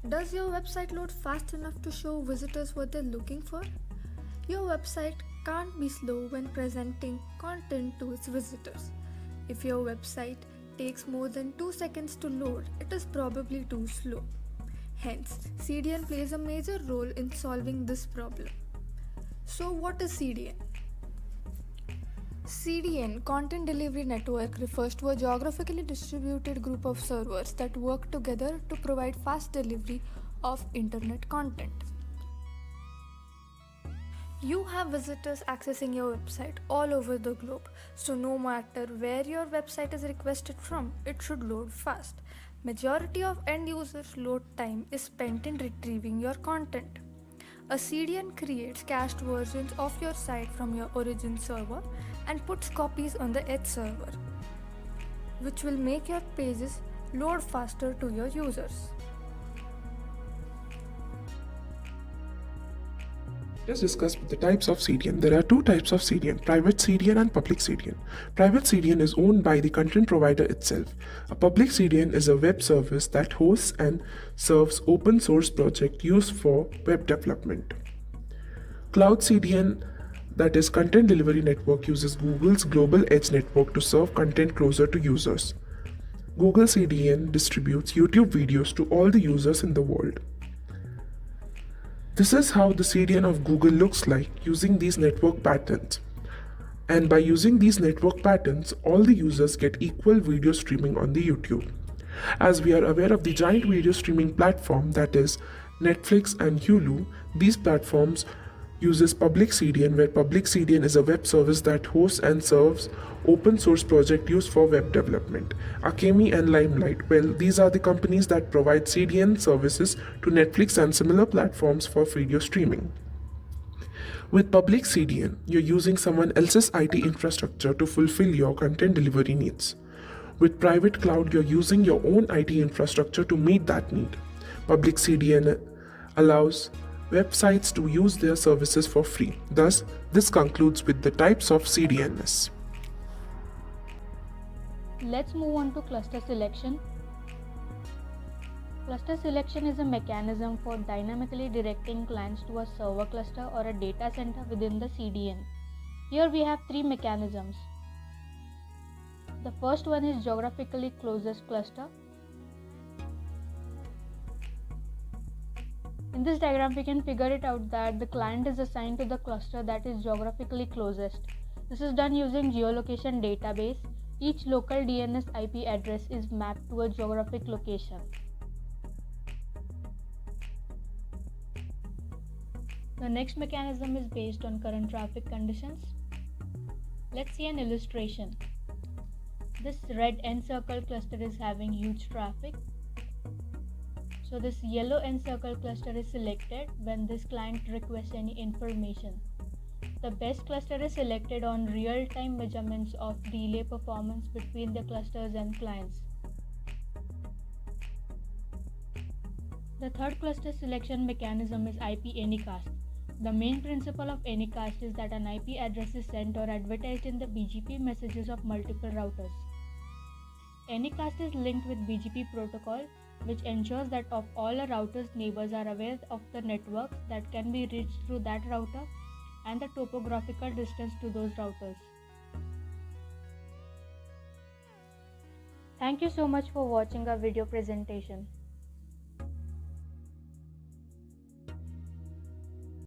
Does your website load fast enough to show visitors what they're looking for? Your website can't be slow when presenting content to its visitors. If your website takes more than 2 seconds to load, it is probably too slow. Hence, CDN plays a major role in solving this problem. So, what is CDN? CDN, Content Delivery Network, refers to a geographically distributed group of servers that work together to provide fast delivery of internet content. You have visitors accessing your website all over the globe, so no matter where your website is requested from, it should load fast. Majority of end users' load time is spent in retrieving your content. A CDN creates cached versions of your site from your origin server and puts copies on the edge server, which will make your pages load faster to your users. Let's discuss the types of CDN. There are two types of CDN, private CDN and public CDN. Private CDN is owned by the content provider itself. A public CDN is a web service that hosts and serves open source projects used for web development. Cloud CDN, that is Content Delivery Network, uses Google's Global Edge network to serve content closer to users. Google CDN distributes YouTube videos to all the users in the world. This is how the CDN of Google looks like using these network patterns. And by using these network patterns, all the users get equal video streaming on the YouTube. As we are aware of the giant video streaming platform, that is Netflix and Hulu, these platforms uses public CDN, where public CDN is a web service that hosts and serves open source project used for web development. Akemi and Limelight, well, these are the companies that provide CDN services to Netflix and similar platforms for video streaming. With public CDN, you're using someone else's IT infrastructure to fulfill your content delivery needs. With private cloud, you're using your own IT infrastructure to meet that need. Public CDN allows websites to use their services for free. Thus, this concludes with the types of CDNs. Let's move on to cluster selection. Cluster selection is a mechanism for dynamically directing clients to a server cluster or a data center within the CDN. Here we have three mechanisms. The first one is geographically closest cluster. In this diagram, we can figure it out that the client is assigned to the cluster that is geographically closest. This is done using geolocation database. Each local DNS IP address is mapped to a geographic location. The next mechanism is based on current traffic conditions. Let's see an illustration. This red N-circle cluster is having huge traffic. So this yellow N-circle cluster is selected when this client requests any information. The best cluster is selected on real-time measurements of relay performance between the clusters and clients. The third cluster selection mechanism is IP Anycast. The main principle of Anycast is that an IP address is sent or advertised in the BGP messages of multiple routers. Anycast is linked with BGP protocol, which ensures that of all a router's neighbors are aware of the networks that can be reached through that router and the topographical distance to those routers. Thank you so much for watching our video presentation.